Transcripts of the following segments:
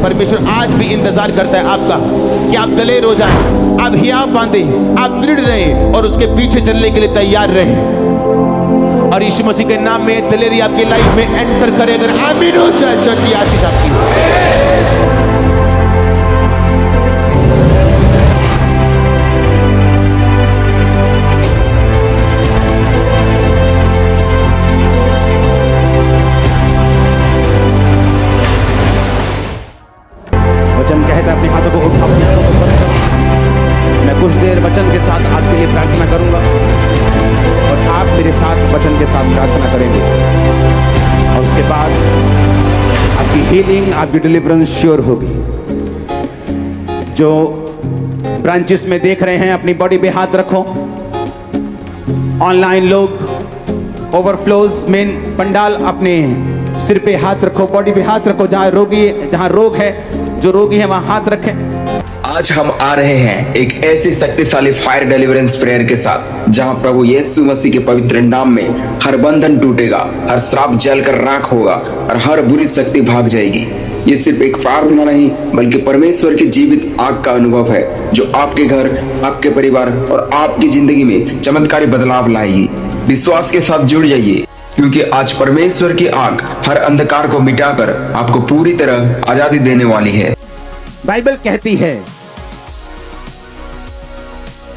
परमेश्वर आज भी इंतजार करता है आपका कि आप दलेर हो जाएं, आप हियाव बांधे, आप दृढ़ रहे और उसके पीछे चलने के लिए तैयार रहे। और यीशु मसीह के नाम में दलेरी आपकी लाइफ में एंटर करे। अगर आमीन हो जाए चर्च, की आशीष आपकी। वचन कहता है अपने हाथों को उठाओ, अपने हाथों को बंद करो। मैं कुछ देर वचन के साथ आपके लिए प्रार्थना करूंगा और आप मेरे साथ वचन के साथ प्रार्थना करेंगे और उसके बाद आपकी हीलिंग, आपकी डिलीवरेंस श्योर होगी। जो ब्रांचेस में देख रहे हैं अपनी बॉडी पे हाथ रखो। ऑनलाइन लोग ओवरफ्लोज मेन पंडाल अपने सिर पे हाथ रखो, बॉडी पे हाथ रखो। जहां रोग है, जो रोगी है वहां हाथ रखें। आज हम आ रहे हैं एक ऐसी शक्तिशाली फायर डिलीवरेंस प्रेयर के साथ जहां प्रभु यीशु मसीह के पवित्र नाम में हर बंधन टूटेगा, हर श्राप जलकर राख होगा और हर बुरी शक्ति भाग जाएगी। ये सिर्फ एक प्रार्थना नहीं बल्कि परमेश्वर की जीवित आग का अनुभव है जो आपके घर, आपके परिवार और आपकी जिंदगी में चमत्कारी बदलाव लाएगी। विश्वास के साथ जुड़ जाइए क्योंकि आज परमेश्वर की आग हर अंधकार को मिटाकर आपको पूरी तरह आजादी देने वाली है। बाइबल कहती है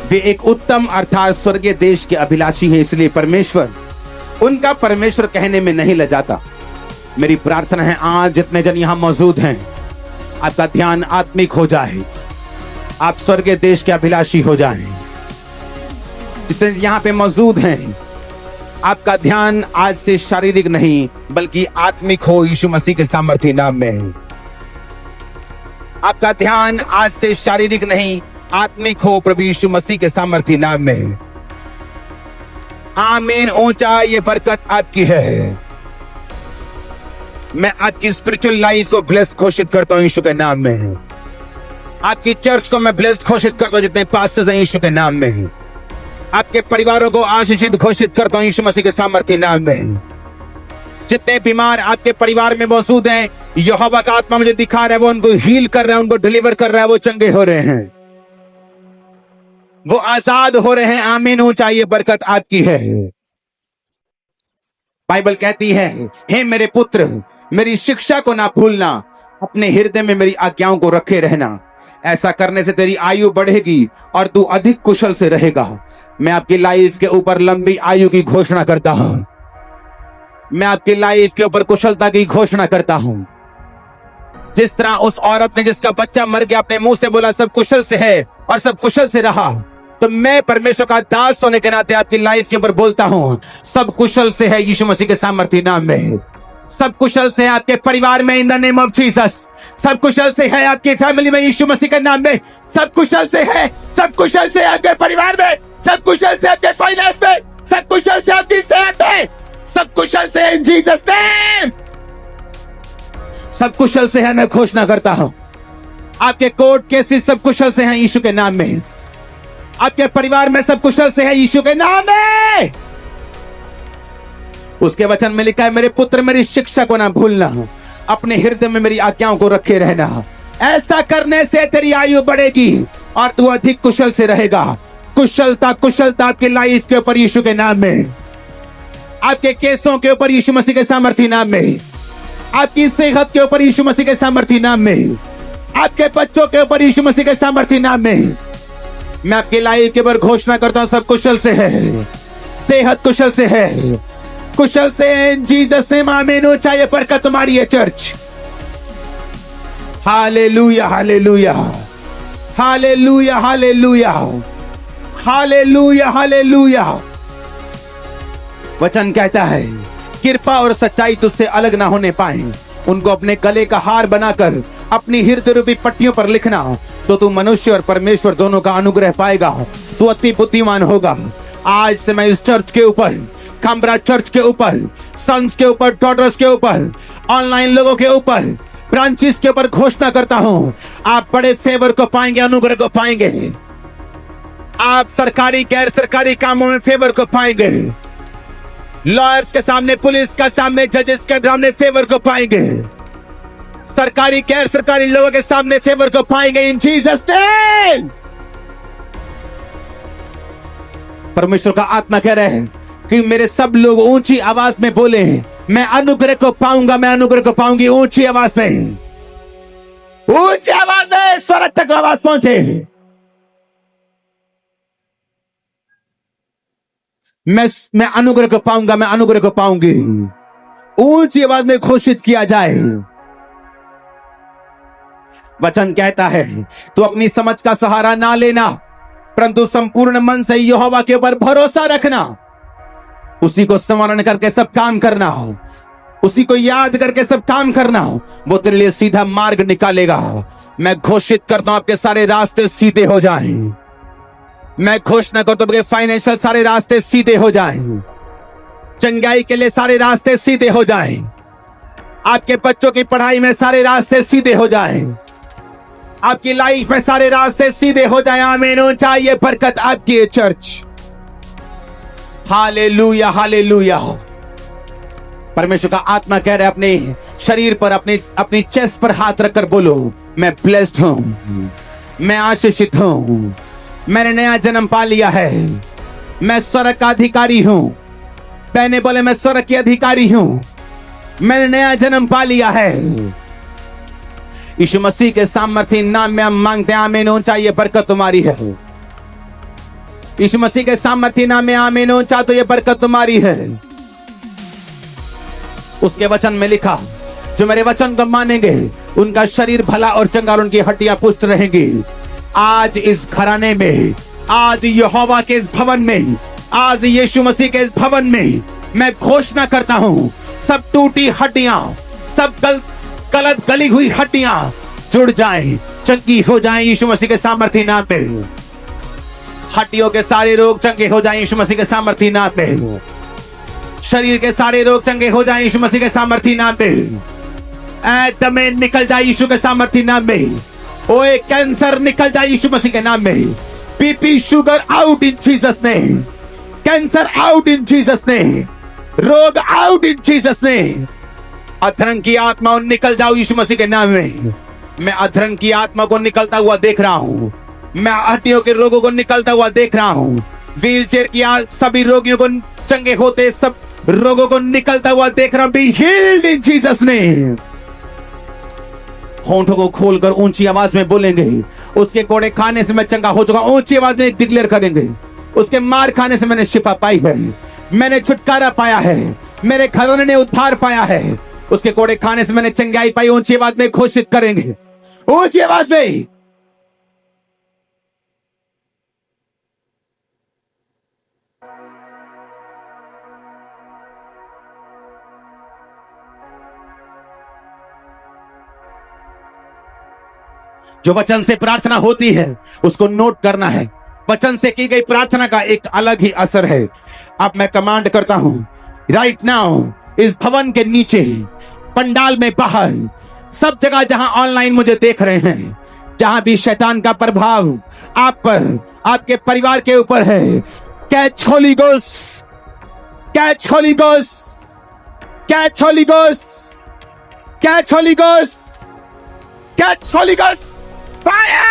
वे एक उत्तम अर्थात स्वर्गीय देश के अभिलाषी है, इसलिए परमेश्वर उनका परमेश्वर कहने में नहीं लजाता। मेरी प्रार्थना है आज जितने जन यहां मौजूद हैं आपका ध्यान आत्मिक हो जाए, आप स्वर्गीय देश के अभिलाषी हो जाएं। जितने यहां पे मौजूद हैं आपका ध्यान आज से शारीरिक नहीं बल्कि आत्मिक हो यीशु मसीह के सामर्थी नाम में। आपका ध्यान आज से शारीरिक नहीं आत्मिक हो प्रभु यीशु मसीह के सामर्थी नाम में। आमीन। ऊंचा ये बरकत आपकी है। मैं आपकी स्पिरिचुअल लाइफ को ब्लेस्ड घोषित करता हूं यीशु के नाम में। आपकी चर्च को मैं ब्लेस्ड घोषित करता हूं जितने पास्टर्स हैं यीशु के नाम में। आपके परिवारों को आशीषित घोषित करता हूं यीशु मसीह के सामर्थी नाम में। जितने बीमार आपके परिवार में मौजूद हैं यहोवा का आत्मा मुझे दिखा रहा है, वो उनको हील कर रहा है, उनको डिलीवर कर रहा है, वो चंगे हो रहे हैं, वो आजाद हो रहे हैं। आमीन। ऊंचा ये बरकत आपकी है। बाइबल कहती है हे मेरे पुत्र मेरी शिक्षा को ना भूलना, अपने हृदय में मेरी आज्ञाओं को रखे रहना। ऐसा करने से तेरी आयु बढ़ेगी और तू अधिक कुशल से रहेगा। मैं आपकी लाइफ के ऊपर लंबी आयु की घोषणा करता हूं। मैं आपकी लाइफ के ऊपर कुशलता की घोषणा करता हूं। जिस तरह उस औरत ने जिसका बच्चा मर गया अपने मुंह से बोला सब कुशल से है और सब कुशल से रहा, तो मैं परमेश्वर का दास होने के नाते आपकी लाइफ के ऊपर बोलता हूं सब कुशल से है यीशु मसीह के सामर्थी नाम में। सब कुशल से है आपके परिवार में in the name of Jesus. सब कुशल से है आपकी फैमिली में यीशु मसीह के नाम में। सब कुशल से है, सब कुशल से आपके परिवार में, सब कुशल से आपके फाइनेंस में, सब कुशल से आपकी सेहत में, सब कुशल से इन जीसस नेम। सब कुशल से है। मैं घोषणा करता हूं आपके कोर्ट केसेस सब कुशल से हैं यीशु के नाम में। आपके परिवार में सब कुशल से है यीशु के नाम में। उसके वचन में लिखा है मेरे पुत्र मेरी शिक्षा को ना भूलना, अपने हृदय में मेरी आज्ञाओं को रखे रहना। ऐसा करने से तेरी आयु बढ़ेगी और तू अधिक कुशल से रहेगा। कुशलता कुशलता आपकी लाइफ के ऊपर यीशु के नाम में, आपके केसों के ऊपर यीशु मसीह के सामर्थी नाम में, आपकी सेहत के ऊपर यीशु मसीह के सामर्थी नाम में, आपके बच्चों के ऊपर यीशु मसीह के सामर्थी नाम में। मैं आपकी लाइफ के ऊपर घोषणा करता हूं सब कुशल से है, सेहत कुशल से है, कुशल से जीसस ने। आमीन। ऊंचा ये बरकत तुम्हारी है church. Hallelujah hallelujah hallelujah hallelujah hallelujah hallelujah. वचन कहता है कृपा और सच्चाई तुझसे अलग ना होने पाए, उनको अपने गले का हार बनाकर अपनी हृदय रूपी पट्टियों पर लिखना, तो तू मनुष्य और परमेश्वर दोनों का अनुग्रह पाएगा। तू अति बुद्धिमान होगा। आज से मैं इस चर्च के ऊपर, खंबरा चर्च के ऊपर, सन्स के ऊपर, डॉटर्स के ऊपर, ऑनलाइन लोगों के ऊपर, ब्रांचेस के ऊपर घोषणा करता हूं आप बड़े फेवर को पाएंगे, अनुग्रह को पाएंगे। आप सरकारी गैर सरकारी कामों में फेवर को पाएंगे। लॉयर्स के सामने, पुलिस के सामने, जजेस के सामने फेवर को पाएंगे। सरकारी गैर सरकारी लोगों के सामने फेवर को पाएंगे इन जीसस नेम। परमेश्वर का आत्मा कह रहे हैं कि मेरे सब लोग ऊंची आवाज में बोले, मैं अनुग्रह को पाऊंगा, मैं अनुग्रह को पाऊंगी। ऊंची आवाज में, ऊंची आवाज में स्वर्ग तक आवाज पहुंचे। मैं अनुग्रह को पाऊंगा, मैं अनुग्रह को पाऊंगी। ऊंची आवाज में घोषित किया जाए। वचन कहता है तू अपनी समझ का सहारा ना लेना, परंतु संपूर्ण मन से यहोवा के ऊपर भरोसा रखना। उसी को स्मरण करके सब काम करना हो, उसी को याद करके सब काम करना हो, वो तेरे लिए सीधा मार्ग निकालेगा। मैं घोषित करता हूं आपके सारे रास्ते सीधे हो जाएं। मैं घोषणा करता हूं आपके फाइनेंशियल सारे रास्ते सीधे हो जाएं। चंगाई के लिए सारे रास्ते सीधे हो जाएं। आपके बच्चों की पढ़ाई में सारे रास्ते सीधे हो जाएं। आपकी लाइफ में सारे रास्ते सीधे हो जाएं। आमीन। ऊंचा ये बरकत आपकी है चर्च। Hallelujah, hallelujah. परमेश्वर का आत्मा कह रहा है अपने शरीर पर, अपनी चेस्ट पर हाथ रखकर बोलो, मैं ब्लेस्ड हूं, मैं आशीषित हूं, मैंने नया जन्म पा लिया है, मैं स्वर्ग का अधिकारी हूं। पहने बोले मैं स्वर्ग की अधिकारी हूं, मैंने नया जन्म पा लिया है। यीशु मसीह के सामर्थ्य नाम में हम मांगते हैं। आमीन। ऊंचा ये बरकत तुम्हारी है। यीशु मसीह के सामर्थ्य नाम में आमीन। ऊंचा तो ये बरकत तुम्हारी है। उसके वचन में लिखा, जो मेरे वचन को मानेंगे उनका शरीर भला और चंगा और उनकी हड्डियां पुष्ट रहेंगी। आज इस घराने में, आज यहोवा के इस भवन में, आज यीशु मसीह के इस भवन में मैं घोषणा करता हूं, सब टूटी हड्डियां, सब गलत गली हुई हड्डियां जुड़ जाएं, चंगी हो जाएं यीशु मसीह के सामर्थ्य नाम में। हड्डियों के सारे रोग चंगे हो जाएं यीशु मसीह के सामर्थ्य नाम में। शरीर के सारे रोग चंगे हो जाएं यीशु मसीह के सामर्थ्य नाम में। दमे निकल जाए यीशु के सामर्थ्य नाम में। ओए कैंसर निकल जाए यीशु मसीह के नाम में। BP sugar out in Jesus name. Cancer out in Jesus name. रोग आउट इन जीसस नेम। अधर्म की आत्मा निकल जाओ यीशु मसीह के नाम में। मैं अधर्म की आत्मा को निकलता हुआ देख रहा हूं। मैं हड्डियों के रोगों को निकलता हुआ देख रहा हूं। व्हील चेयर की सभी रोगियों को चंगे होते, सब रोगों को निकलता हुआ देख रहा हूं। Be healed in Jesus name. होंठों को खोलकर ऊंची आवाज में बोलेंगे, उसके कोड़े खाने से मैं चंगा हो चुका। ऊंची आवाज में डिक्लेयर करेंगे, उसके मार खाने से मैंने शिफा पाई है, मैंने छुटकारा पाया है, मेरे घरवाले ने उद्धार पाया है। उसके कोड़े खाने से मैंने चंगाई पाई। ऊंची आवाज में घोषित करेंगे, ऊंची आवाज में। जो वचन से प्रार्थना होती है उसको नोट करना है। वचन से की गई प्रार्थना का एक अलग ही असर है। अब मैं कमांड करता हूं राइट नाउ, इस भवन के नीचे, पंडाल में, बाहर, सब जगह जहां ऑनलाइन मुझे देख रहे हैं, जहां भी शैतान का प्रभाव आप पर, आपके परिवार के ऊपर है, catch holy ghost, catch holy ghost, catch holy ghost, catch holy ghost, catch holy ghost, fire!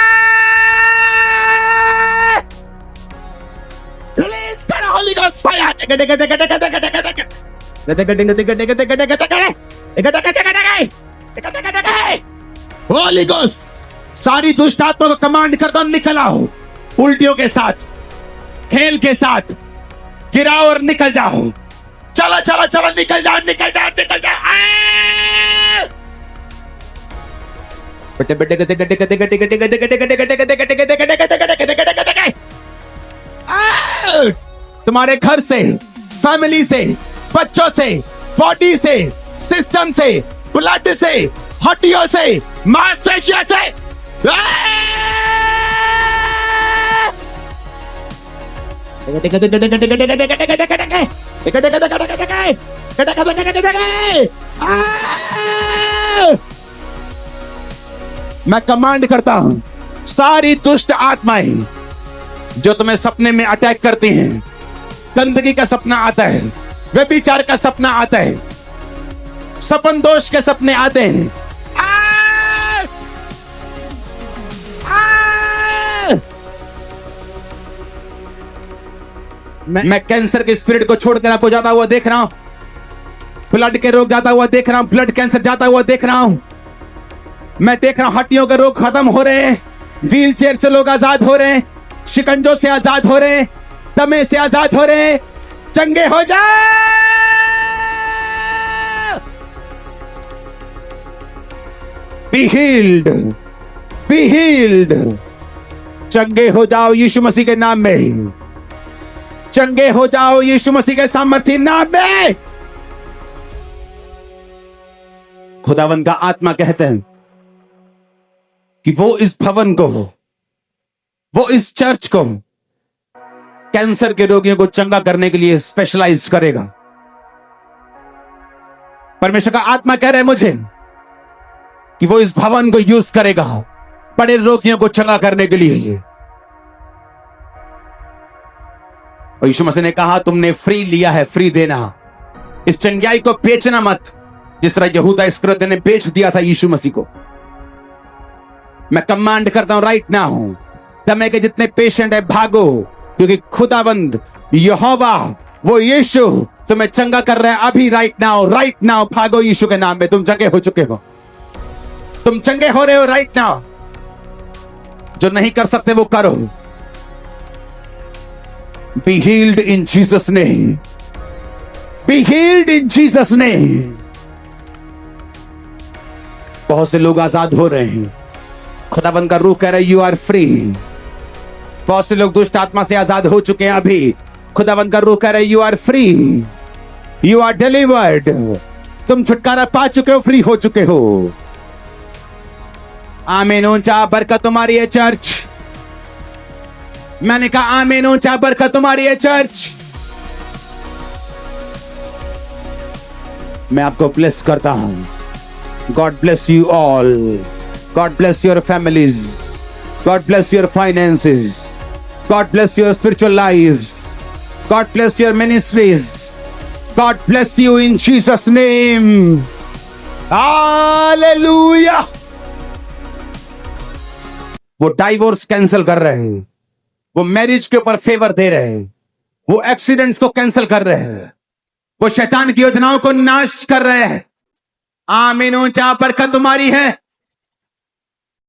Release करो holy ghost fire! Holy ghost सारी दुष्ट आत्मा को कमांड करता निकल आओ। उल्टियों के साथ, खेल के साथ गिराओ और निकल जाओ। चलो चलो चलो, निकल जाओ, निकल जाओ, निकल जाओ। तुम्हारे घर से, फैमिली से, बच्चों से, बॉडी से, सिस्टम से, ब्लड से, हड्डियों से, मांसपेशियों से मैं कमांड करता हूं, सारी दुष्ट आत्माएं जो तुम्हें सपने में अटैक करती हैं, गंदगी का सपना आता है, व्यभिचार का सपना आता है, सपन दोष के सपने आते हैं। मैं कैंसर के स्पिरिट को छोड़कर आपको जाता हुआ देख रहा हूं, ब्लड के रोग जाता हुआ देख रहा हूं, ब्लड कैंसर जाता हुआ देख रहा हूं। मैं देख रहा हूं हड्डियों के रोग खत्म हो रहे हैं, व्हील चेयर से लोग आजाद हो रहे हैं, शिकंजों से आजाद हो रहे हैं, दमे से आजाद हो रहे हैं। चंगे हो जाओ, बी हील्ड, बी हील्ड। चंगे हो जाओ यीशु मसीह के नाम में, चंगे हो जाओ यीशु मसीह के सामर्थ्य नाम में। खुदावंद का आत्मा कहते हैं कि वो इस भवन को, वो इस चर्च को कैंसर के रोगियों को चंगा करने के लिए स्पेशलाइज करेगा। परमेश्वर का आत्मा कह रहे हैं मुझे कि वो इस भवन को यूज करेगा बड़े रोगियों को चंगा करने के लिए। और यीशु मसीह ने कहा तुमने फ्री लिया है, फ्री देना। इस चंगाई को बेचना मत, जिस तरह यहूदा इस्करियोती ने बेच दिया था यीशु मसीह को। मैं कमांड करता हूं राइट नाउ, दमे के जितने पेशेंट है भागो, क्योंकि खुदाबंद यहोवा वो यीशु तुम्हें चंगा कर रहा है अभी। राइट नाउ भागो यीशु के नाम में। तुम चंगे हो चुके हो, तुम चंगे हो रहे हो राइट नाउ। जो नहीं कर सकते वो करो। B healed in Jesus name, B healed in Jesus name. बहुत से लोग आजाद हो रहे हैं, खुदाबंद का रूह कह रहा है यू आर फ्री। बहुत से लोग दुष्ट आत्मा से आजाद हो चुके हैं अभी, खुदाबंद का रूह कह रहा है you are free, you are delivered. तुम छुटकारा पा चुके हो, फ्री हो चुके हो। आमीन। ऊंचा बरकत तुम्हारी है चर्च। मैंने कहा आमीन, ऊंचा बरकत तुम्हारी है चर्च। मैं आपको ब्लेस करता हूं। God bless you all, God bless your families, God bless your finances, God bless your spiritual lives, God bless your ministries, God bless you in Jesus name. Hallelujah. वो डाइवोर्स कैंसिल कर रहे हैं, वो marriage के ऊपर favour दे रहे हैं, वो एक्सीडेंट्स को कैंसिल कर रहे हैं, वो शैतान की योजनाओं को नाश कर रहे हैं। आमीन। ऊंचा बरकत तुम्हारी है।